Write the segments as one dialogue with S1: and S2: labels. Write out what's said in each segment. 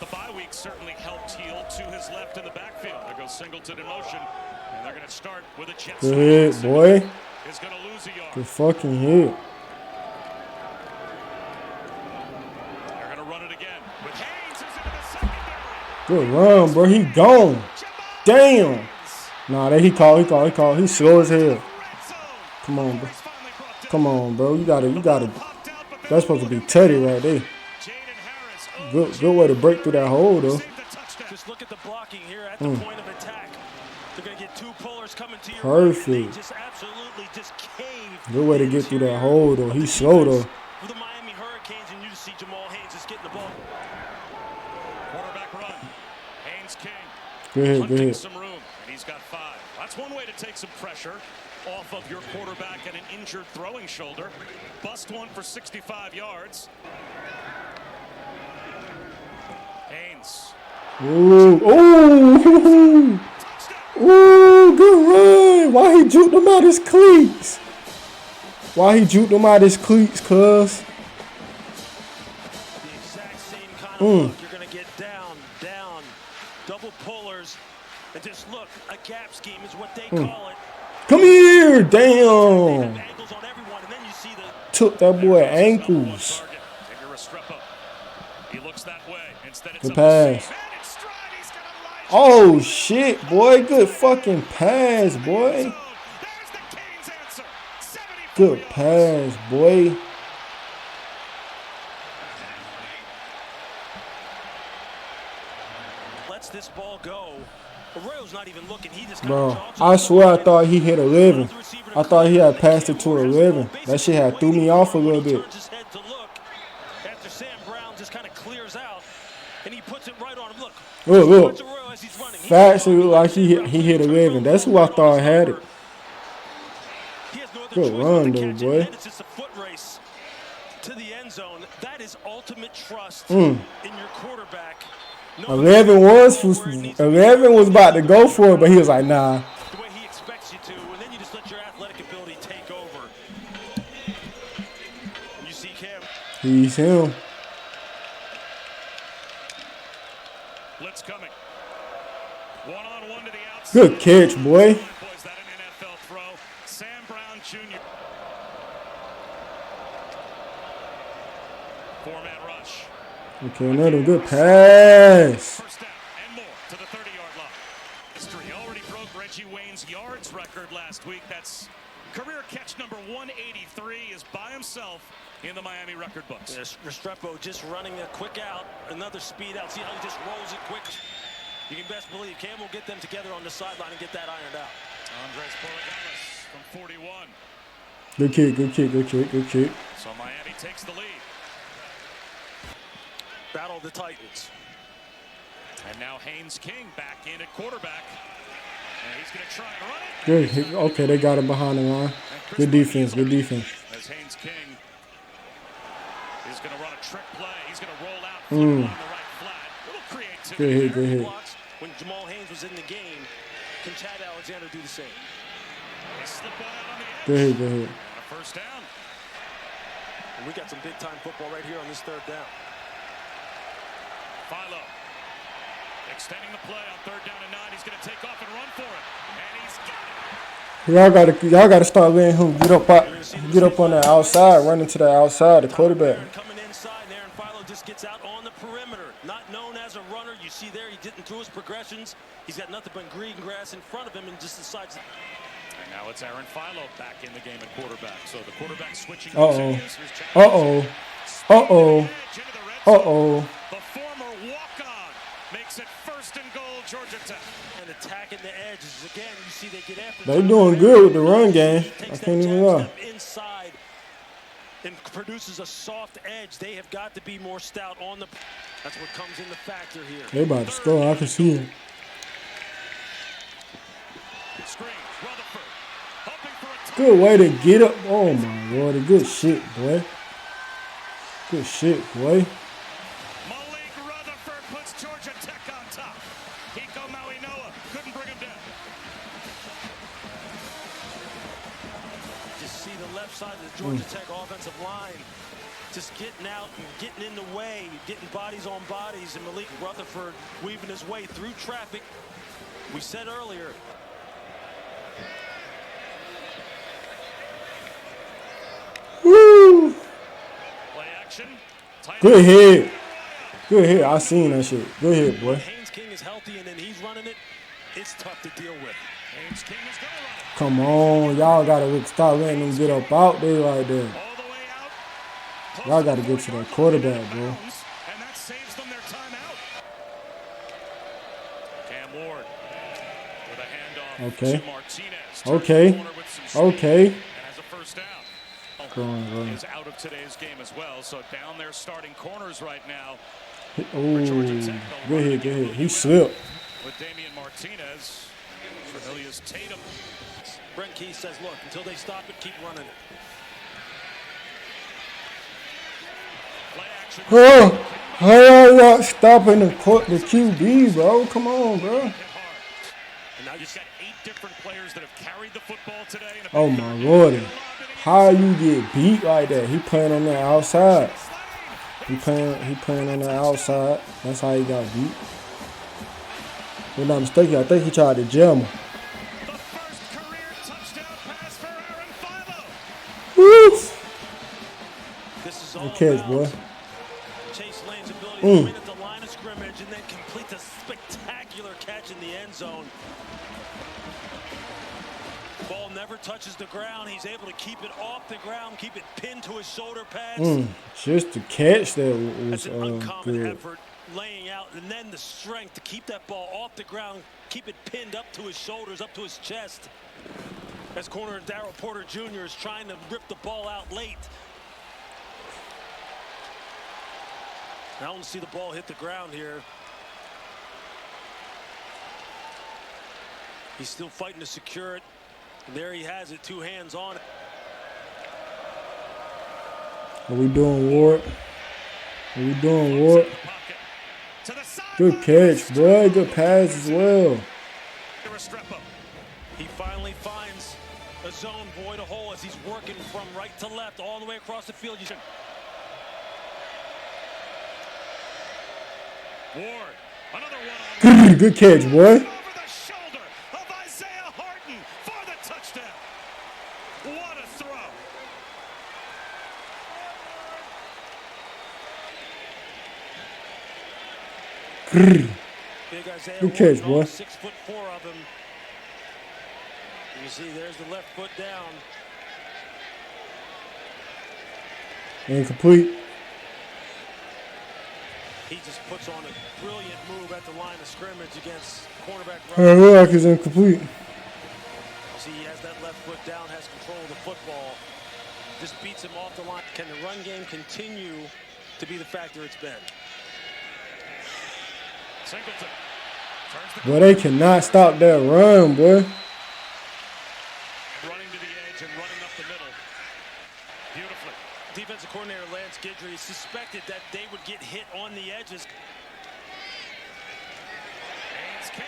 S1: the bye week certainly helped heal to his left in the backfield. There goes Singleton in motion, and they're going to start with a jet sweep.
S2: Good boy.
S1: Is going to lose a yard.
S2: Good fucking hit.
S1: They're going to run it again. With Haynes is into the secondary.
S2: Good run, bro. He gone. Damn. Nah, that he called. He's slow as hell. Come on, bro. Come on, bro. You gotta. That's supposed to be Teddy right there. Good way to break through that hole, though.
S3: Just look at the blocking here at the point of attack. They're going to get two pullers coming to your
S2: perfect.
S3: Just absolutely just caved.
S2: Good way to get through that hole, though. He's slow, though.
S3: For the Miami Hurricanes, and you just see Jamal Haynes just getting the ball.
S1: Quarterback run. Haynes King.
S2: Good hit.
S1: Some room, and he's got 5. That's one way to take some pressure off of your quarterback and an injured throwing shoulder. Bust one for 65 yards. Haynes.
S2: Ooh, good run. Why he juked him out his cleats? Cuz?
S3: The exact same kind of look. You're going to get down, double pullers, and just look, a gap scheme is what they call it.
S2: Come here, damn. Took that boy ankles. Good pass. Oh shit, boy. Good fucking pass, boy. Good pass, boy.
S3: Lets this ball go. Arroyo's not even looking. He just
S2: bro, I swear I thought he hit 11. I thought he had passed it to 11. That shit had threw me off a little bit.
S3: After Sam Brown just kind of clears out, and he puts it right on him.
S2: Look. Facts, it looked like he hit 11. That's who I thought had it. Good run, though, boy.
S3: It's just a foot race to the end zone. That is ultimate trust in your quarterback.
S2: 11 was about to go for it, but he was like, nah.
S3: The way he expects you to, and then you just let your athletic ability take over. You see Cam.
S2: He's him.
S1: Blitz coming. One-on-one to the outside.
S2: Good catch, boy.
S1: Boys, that an NFL throw. Sam Brown Jr. Four-man rush.
S2: Okay, another good pass.
S1: First down and more to the 30-yard line. History already broke Reggie Wayne's yards record last week. That's career catch number 183 is by himself in the Miami record books.
S3: Yes, Restrepo just running a quick out, another speed out. See how he just rolls it quick. You can best believe Cam will get them together on the sideline and get that ironed out.
S1: Andres Borregalis from 41.
S2: Good kick.
S1: So Miami takes the lead.
S3: Battle of the Titans.
S1: And now Haynes King back in at quarterback. And he's going to try and run it.
S2: Good. Okay, they got him behind the line. Good defense.
S1: As Haynes King is going to run a trick play. He's going to roll out on the right flat. Little creativity.
S2: Good hit.
S3: When Jamal Haynes was in the game, can Chad Alexander do the same?
S1: They slip one out on the edge.
S2: Good hit.
S1: And a first down.
S3: And we got some big-time football right here on this third down.
S1: Philo extending the play on 3rd down and 9. He's going to take off and run for it. And he's got it.
S2: Y'all gotta start letting him get up on the outside, running to the outside, the quarterback.
S3: Coming inside there, and Philo just gets out on the perimeter. Not known as a runner. You see there, he didn't through his progressions. He's got nothing but green grass in front of him, and just decides.
S1: And now it's Aaron Philo back in the game at quarterback. So the quarterback switching. The former walk-on makes it 1st and goal, Georgia Tech.
S3: And attacking the edges again. You see they get after.
S2: They doing good with the run game. I can't even lie.
S3: Inside and produces a soft edge. They have got to be more stout on the. That's what comes into factor here.
S2: They about to score. I can see it. Good way to get up. Oh my Lord, good shit, boy. Good shit, boy.
S1: Malik Rutherford puts Georgia Tech on top. Hiko Mauinoa couldn't bring him down.
S3: Just see the left side of the Georgia Tech offensive line just getting out and getting in the way, getting bodies on bodies, and Malik Rutherford weaving his way through traffic. We said earlier.
S2: Woo!
S1: Play action.
S2: Good hit. Good hit. I seen that shit. Good hit, boy.
S3: Haynes King is healthy and then he's running it. It's tough to deal with.
S1: Haynes King is going to run it.
S2: Come on. Y'all got to stop letting them get up out there like that.
S1: All the way out.
S2: Y'all got to get to that quarterback, bro.
S1: And that saves them their timeout. Cam Ward with a handoff
S2: Okay.
S1: to Martinez.
S2: Okay. Okay.
S1: And has a first down. Is out of today's game as well. So down there starting corners right now.
S2: Oh, good hit, good hit. He slipped.
S1: With Damian Martinez. Cornelius Tatum.
S3: Brent Key says, look, until they stop it, keep running it.
S1: Play action.
S2: Oh, y'all stopping the QB, bro. Come on, bro.
S1: And now you've got 8 different players that have carried the football today.
S2: Oh, my lordy. How you get beat like that? He playing on the outside. He playing on the outside. That's how he got beat. If I'm not mistaken, I think he tried to jam him.
S1: The first career touchdown pass for Aaron Philo.
S2: Woo!
S3: This is all
S2: Good catch,
S3: about
S2: boy.
S3: Chase Lane's ability to win at the line of scrimmage and then complete a spectacular catch in the end zone. Ball never touches the ground. He's able to keep it off the ground, keep it pinned to his shoulder pads.
S2: Just the catch that was
S3: That's an uncommon
S2: good.
S3: effort, laying out, and then the strength to keep that ball off the ground, keep it pinned up to his shoulders, up to his chest. As corner Darryl Porter Jr. is trying to rip the ball out late. I don't see the ball hit the ground here. He's still fighting to secure it. And there he has it, 2 hands on it.
S2: What we doing, Ward? What we doing, Ward? Good catch, boy. Good pass as well.
S3: He finally finds a zone void, a hole, as he's working from right to left all the way across the field.
S1: Ward, another one.
S2: Good catch, boy.
S1: Over the shoulder of Isaiah Harton for the touchdown. What a throw.
S3: Big Isaiah
S2: Good catch, boy.
S3: 6'4" of him. You see, there's the left foot down.
S2: Incomplete.
S3: He just puts on a brilliant move at the line of scrimmage against cornerback.
S2: Look like it's incomplete.
S3: See, he has that left foot down, has control of the football. Just beats him off the line. Can the run game continue to be the factor it's been?
S1: Singleton.
S2: Boy, they cannot stop that run, boy.
S1: Running to the edge and running up the middle. Beautifully.
S3: Defensive coordinator Lance Guidry suspected that they would get hit on the edges.
S1: Haynes King.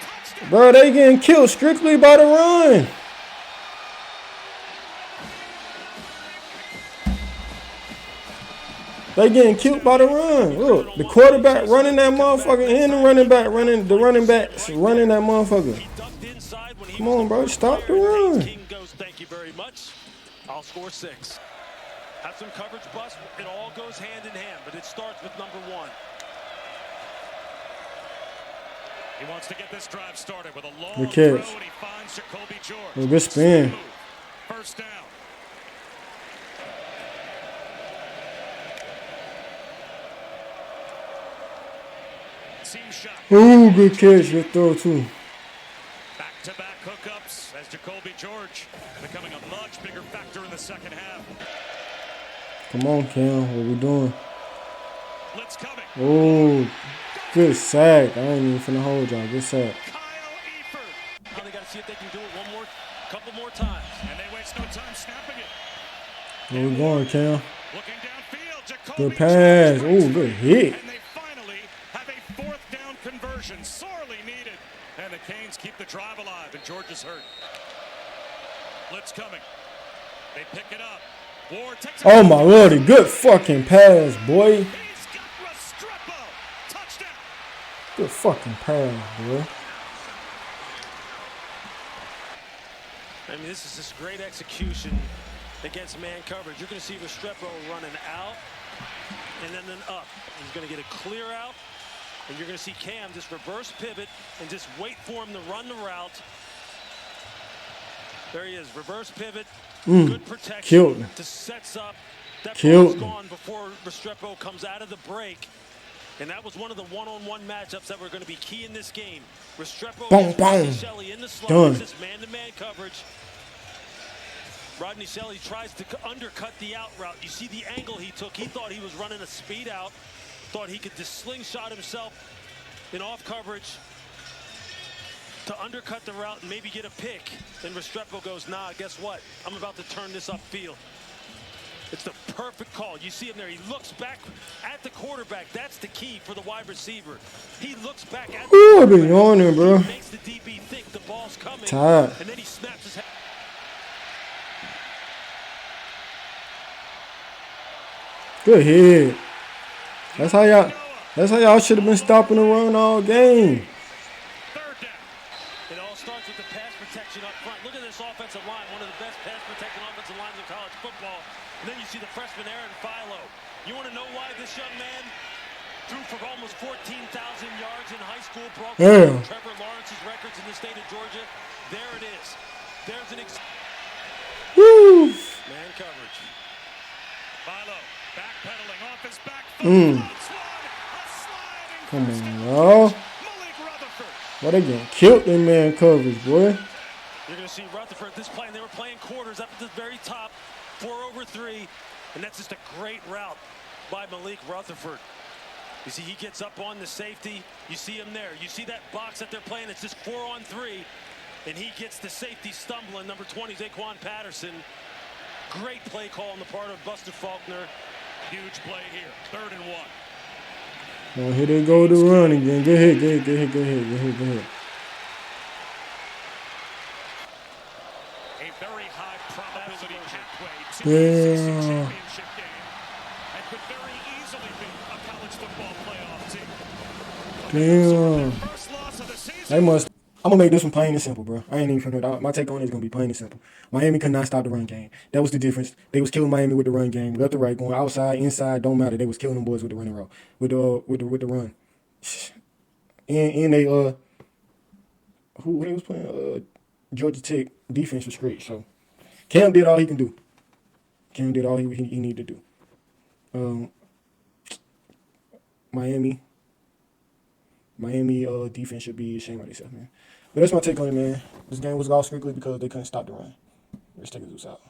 S1: Touchdown.
S2: Bro, they getting killed strictly by the run. They getting killed by the run. Look, the quarterback running that motherfucker and the running back running that motherfucker. Come on, bro, stop the run.
S3: King goes, thank you very much. I'll score 6. Have some coverage bust. It all goes hand in hand, but it starts with number 1.
S1: He wants to get this drive started with a long
S2: Good
S1: throw,
S2: catch.
S1: and he finds Jacoby George.
S2: Good spin.
S1: First down. Seam shot.
S2: Ooh, good catch. Good throw, too.
S1: Back-to-back hookups as Jacoby George becoming a much bigger factor in the second half.
S2: Come on, Cam. What we doing?
S1: Blitz coming.
S2: Oh, good sack. I ain't even finna hold y'all. Good sack.
S1: Kyle Eifert.
S3: Now they got to see if they can do it couple more times.
S1: And they waste no time snapping it.
S2: Where we going, Cam?
S1: Looking downfield. Jacoby
S2: Good pass.
S1: George
S2: Ooh, good hit.
S1: And they finally have a 4th down conversion. Sorely needed. And the Canes keep the drive alive. And George is hurt. Blitz coming. They pick it up. Ward takes
S2: Oh my lordy, good fucking pass, boy.
S1: He's got Restrepo. Touchdown.
S2: Good fucking pass, boy.
S3: I mean, this is just great execution against man coverage. You're going to see Restrepo running out and then up. He's going to get a clear out, and you're going to see Cam just reverse pivot and just wait for him to run the route. There he is, reverse pivot, good protection.
S2: Killed him.
S3: To sets up. That
S2: Killed
S3: ball's
S2: him.
S3: gone before Restrepo comes out of the break. And that was one of the one-on-one matchups that were going to be key in this game. Restrepo
S2: Boom, boom.
S3: Shelley in the slot.
S2: Done.
S3: This man-to-man coverage. Rodney Shelley tries to undercut the out route. You see the angle he took. He thought he was running a speed out. Thought he could just slingshot himself in off coverage to undercut the route and maybe get a pick. Then Restrepo goes, nah, guess what? I'm about to turn this upfield. It's the perfect call. You see him there. He looks back at the quarterback. That's the key for the wide receiver. He looks back at the
S2: Ooh, I've
S3: quarterback.
S2: been yawning, bro.
S3: He makes the DB think the ball's coming.
S2: Tired.
S3: And then he snaps his head.
S2: Good hit. That's how y'all should have been stopping the run all game.
S1: Third down.
S3: It all starts with the pass protection up front. Look at this offensive line, one of the best pass protecting offensive lines in college football. And then you see the freshman Aaron Philo. You want to know why this young man threw for almost 14,000 yards in high school, broke Trevor Lawrence's records in the state of Georgia? There it is. There's an
S2: Woo.
S3: man coverage.
S1: Philo backpedaling off his back foot.
S2: Come on, y'all.
S1: Malik Rutherford.
S2: Why they getting killed in man coverage, boy?
S3: You're going to see Rutherford this play, and they were playing quarters up at the very top, 4 over 3, and that's just a great route by Malik Rutherford. You see, he gets up on the safety. You see him there. You see that box that they're playing. It's just 4 on 3, and he gets the safety stumbling. Number 20, Zaquan Patterson. Great play call on the part of Buster Faulkner.
S1: Huge play here. 3rd and 1.
S2: Oh, here they go to run again. Go ahead.
S1: A very high probability pathway to the SEC championship game and could very easily be a college football playoff team.
S2: Damn.
S1: First loss of the season.
S2: They must. I'm gonna make this one plain and simple, bro. I ain't even finna it out. My take on it is gonna be plain and simple. Miami could not stop the run game. That was the difference. They was killing Miami with the run game, left to right, going outside, inside, don't matter. They was killing them boys with the running route, with the run. And they who they was playing Georgia Tech defense was great. So Cam did all he can do. Cam did all he needed to do. Miami defense should be ashamed of themselves, man. But that's my take on it, man. This game was lost strictly because they couldn't stop the run. Let's take a Zeus out.